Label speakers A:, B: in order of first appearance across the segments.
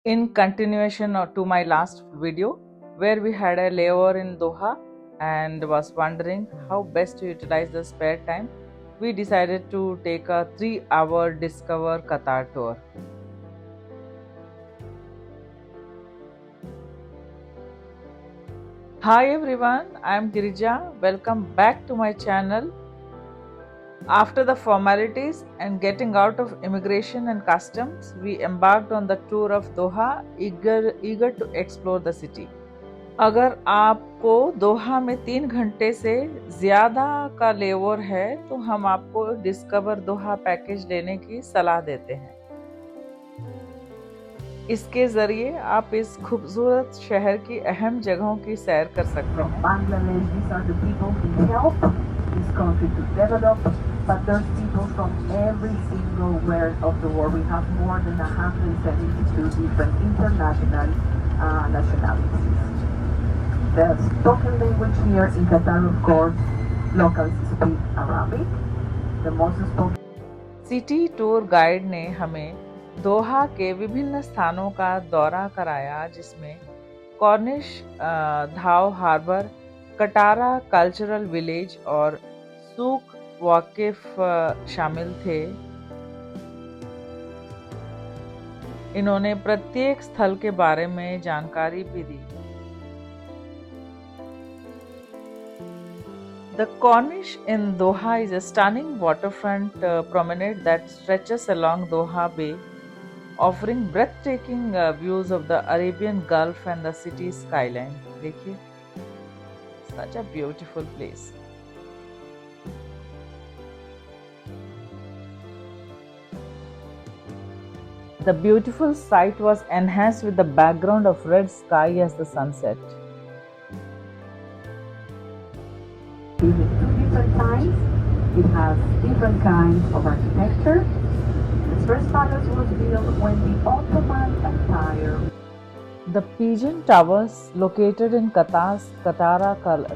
A: In continuation to my last video, where we had a layover in Doha and was wondering how best to utilize the spare time, we decided to take a 3-hour Discover Qatar tour. Hi everyone, I am Girija. Welcome back to my channel. After the formalities and getting out of immigration and customs, we embarked on the tour of Doha, eager to explore the city. अगर आपको दोहा में 3 घंटे से ज़्यादा का लेवर है तो हम आपको डिस्कवर दोहा पैकेज लेने की सलाह देते हैं। इसके जरिए आप इस खूबसूरत शहर की अहम जगहों की सैर कर सकते हैं।
B: Bangladesh, these are the people who help this country to develop, but there's people from every single where of the world. We have more than 172 different international nationalities. The spoken language here in Qatar, of course, locals speak Arabic. The most spoken.
A: City tour guide ने हमें दोहा के विभिन्न स्थानों का दौरा कराया, जिसमें Cornish धाव हार्बर, कटारा कल्चरल विलेज और सूक वाकिफ शामिल थे। इन्होंने प्रत्येक स्थल के बारे में जानकारी भी दी। The Corniche in Doha is a stunning waterfront promenade that stretches along Doha Bay, offering breathtaking views of the Arabian Gulf and the city's skyline. देखिए, such a beautiful place. The beautiful sight was enhanced with the background of red sky as the sun set.
B: Two different times. It has different kinds of architecture. The first palace was built when the Ottoman Empire.
A: The Pigeon Towers, located in Qatar's Katara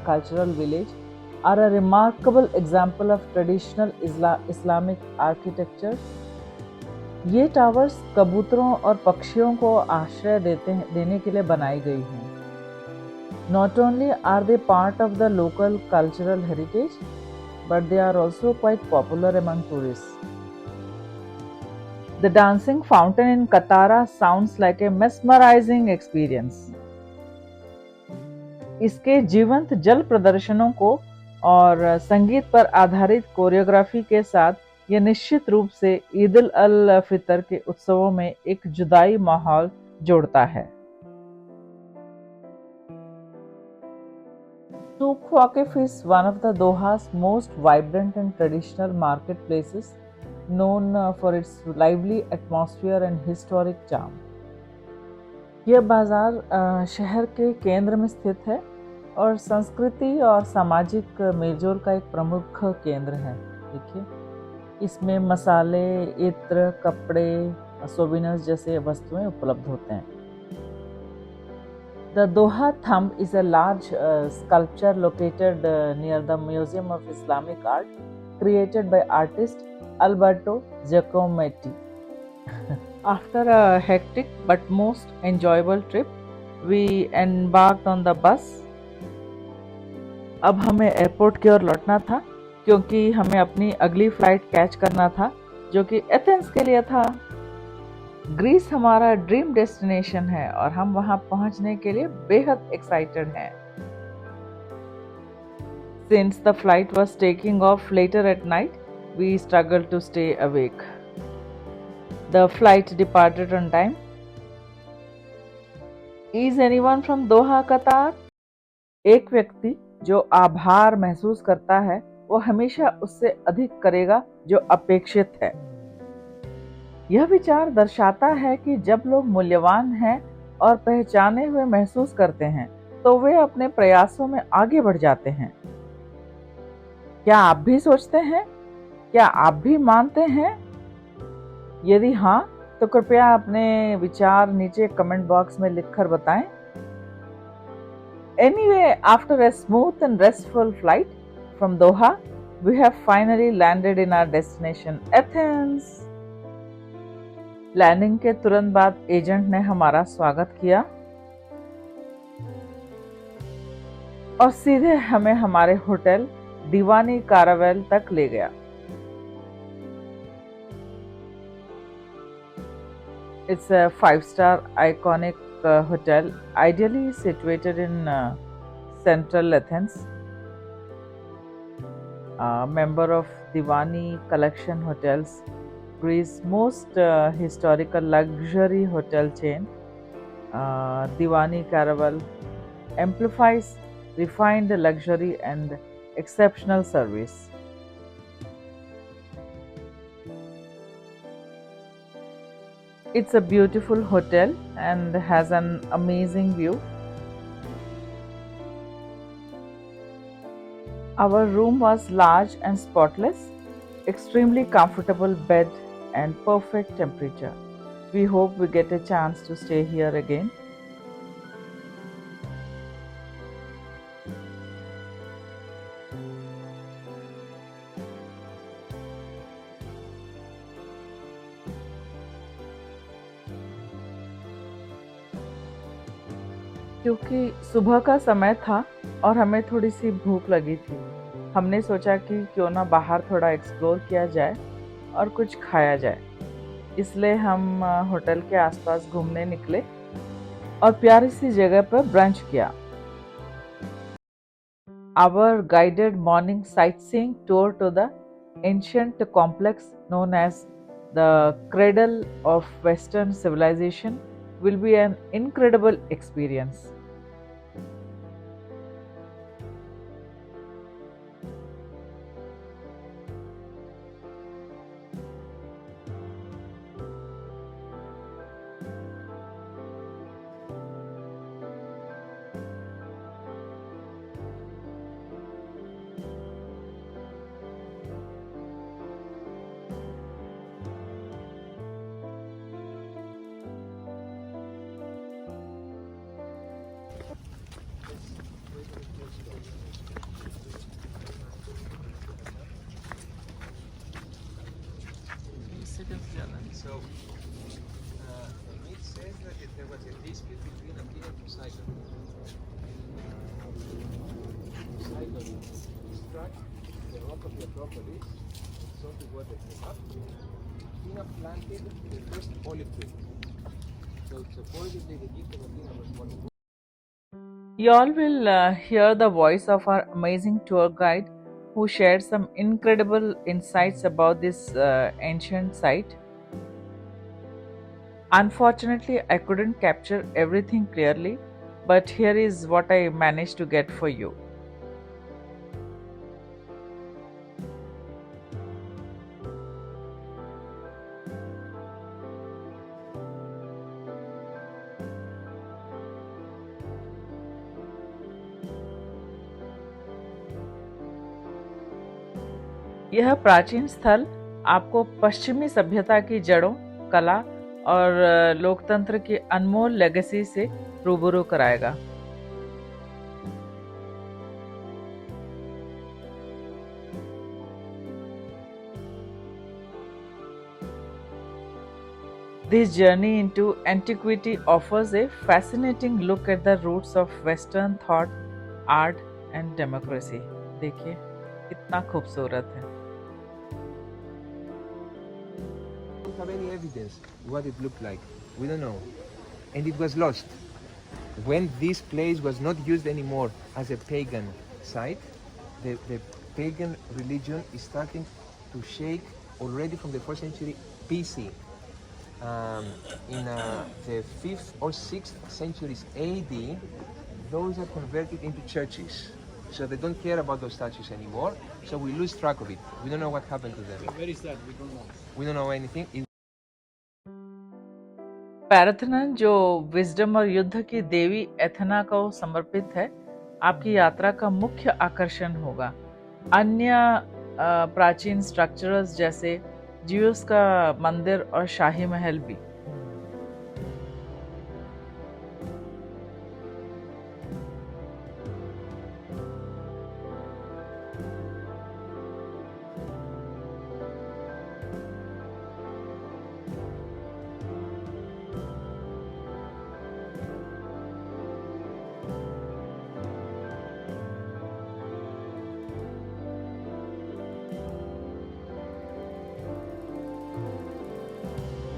A: Cultural Village, are a remarkable example of traditional Islamic architecture. ये towers कबूतरों और पक्षियों को आश्रय देने के लिए बनाई गई हैं। Not only are they part of the local cultural heritage, but they are also quite popular among tourists. The dancing fountain in Katara sounds like a mesmerizing experience. इसके जीवंत जल प्रदर्शनों को और संगीत पर आधारित कोरियोग्राफी के साथ यह निश्चित रूप से ईद अल फितर के उत्सवों में एक जुदाई माहौल जोड़ता है। Souk Waqif is one of the Doha's most vibrant and traditional marketplaces, known for its lively atmosphere and historic charm. यह बाजार शहर के केंद्र में स्थित है और संस्कृति और सामाजिक मेलजोल का एक प्रमुख केंद्र है। देखिए, इसमें मसाले, इत्र, कपड़े, सोवेनिर्स जैसे वस्तुएं उपलब्ध होते हैं। The Doha Thumb is a large sculpture located near the Museum of Islamic Art, created by artist Alberto Giacometti. After a hectic but most enjoyable trip, we embarked on the bus. अब हमें airport की ओर लौटना था, क्योंकि हमें अपनी अगली flight catch करना था, जो कि एथेंस के लिए था। ग्रीस हमारा ड्रीम डेस्टिनेशन है और हम वहां पहुंचने के लिए बेहद एक्साइटेड हैं। Since the flight was taking off later at night, we struggled to stay awake. The flight departed on time. Is anyone from Doha, Qatar? एक व्यक्ति जो आभार महसूस करता है, वो हमेशा उससे अधिक करेगा जो अपेक्षित है। यह विचार दर्शाता है कि जब लोग मूल्यवान हैं और पहचाने हुए महसूस करते हैं, तो वे अपने प्रयासों में आगे बढ़ जाते हैं। क्या आप भी सोचते हैं? क्या आप भी मानते हैं? यदि हाँ, तो कृपया अपने विचार नीचे कमेंट बॉक्स में लिखकर बताएं। Anyway, after a smooth and restful flight from Doha, we have finally landed in our destination, Athens. Landing के तुरंत बाद एजेंट ने हमारा स्वागत किया और सीधे हमें हमारे होटल दीवानी कारावेल तक ले गया। It's a 5-star iconic hotel, ideally situated in central Athens. A member of Divani Collection Hotels, Greece's most historical luxury hotel chain. Divani Caravel amplifies refined luxury and exceptional service. It's a beautiful hotel and has an amazing view. Our room was large and spotless, extremely comfortable bed and perfect temperature. We hope we get a chance to stay here again. क्योंकि सुबह का समय था और हमें थोड़ी सी भूख लगी थी, हमने सोचा कि क्यों ना बाहर थोड़ा एक्सप्लोर किया जाए और कुछ खाया जाए। इसलिए हम होटल के आसपास घूमने निकले और प्यारी सी जगह पर ब्रंच किया। Our guided morning sightseeing tour to the ancient complex known as the cradle of Western civilization will be an incredible experience.
C: So, it says that there was a dispute between Athena and Poseidon. Poseidon struck the rock of the Acropolis, and so the water came up. Athena planted the first olive tree. So supposedly the gift of Athena was one.
A: You all will hear the voice of our amazing tour guide who shared some incredible insights about this ancient site. Unfortunately, I couldn't capture everything clearly, but here is what I managed to get for you. यह प्राचीन स्थल आपको पश्चिमी सभ्यता की जड़ों, कला और लोकतंत्र की अनमोल लेगेसी से रूबरू कराएगा। This journey into antiquity offers a fascinating look at the roots of Western thought, art and democracy. देखिए कितना खूबसूरत है।
C: We don't have any evidence what it looked like. We don't know. And it was lost. When this place was not used anymore as a pagan site, the pagan religion is starting to shake already from the 4th century BC. In the 5th or 6th centuries AD, those are converted into churches. So they don't care about those statues anymore. So we lose track of it. We don't know what happened to them.
D: Where is that? We don't know.
C: We don't know anything.
A: पैराथनन जो wisdom और युद्ध की देवी एथना को समर्पित है, आपकी यात्रा का मुख्य आकर्षण होगा। अन्य प्राचीन स्ट्रक्चर्स जैसे जियोस का मंदिर और शाही महल भी।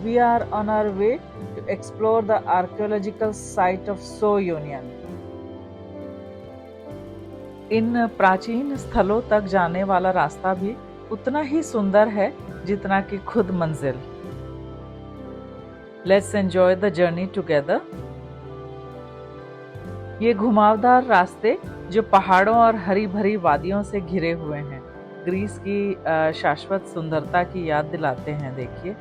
A: we are on our way to explore the archaeological site of So Union. इन प्राचीन स्थलों तक जाने वाला रास्ता भी उतना ही सुंदर है जितना कि खुद मंजिल। Let's enjoy the journey together. ये घुमावदार रास्ते जो पहाड़ों और हरी भरी वादियों से घिरे हुए हैं, ग्रीस की शाश्वत सुंदरता की याद दिलाते हैं। देखिए,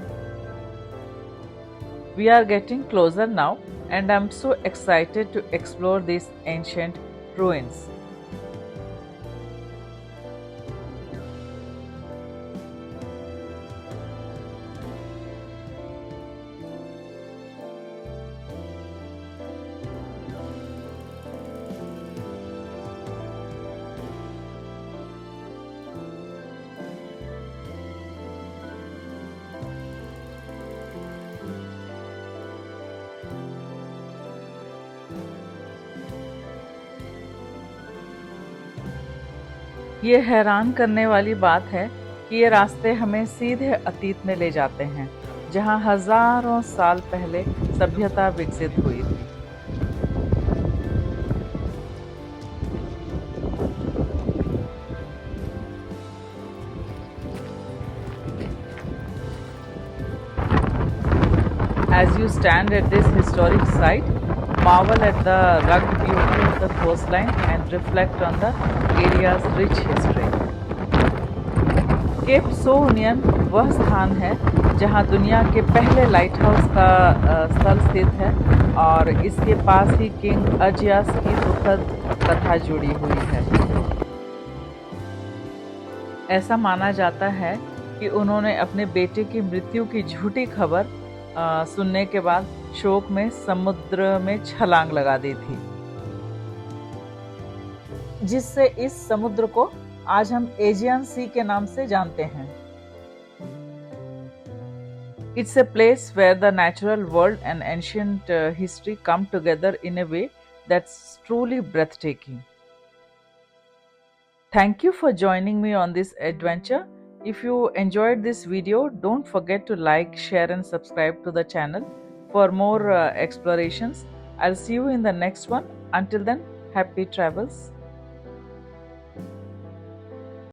A: We are getting closer now and I'm so excited to explore these ancient ruins. ये हैरान करने वाली बात है कि ये रास्ते हमें सीधे अतीत में ले जाते हैं, जहां हजारों साल पहले सभ्यता विकसित हुई थी। As you stand at this historic site, marvel at the rugged beauty of the coastline and reflect on the area's rich history. Cape Sounion वह स्थान है जहां दुनिया के पहले लाइट हाउस का स्थल स्थित है और इसके पास ही किंग अजियास की दुखद कथा जुड़ी हुई है। ऐसा माना जाता है कि उन्होंने अपने बेटे की मृत्यु की झूठी खबर सुनने के बाद शोक में समुद्र में छलांग लगा दी थी, जिससे इस समुद्र को आज हम एजियन सी के नाम से जानते हैं। It's a place where the natural world and ancient history come together in a way that's truly breathtaking. Thank you for joining me on this adventure. If you enjoyed this video, don't forget to like, share and subscribe to the channel for more explorations. I'll see you in the next one. Until then, happy travels.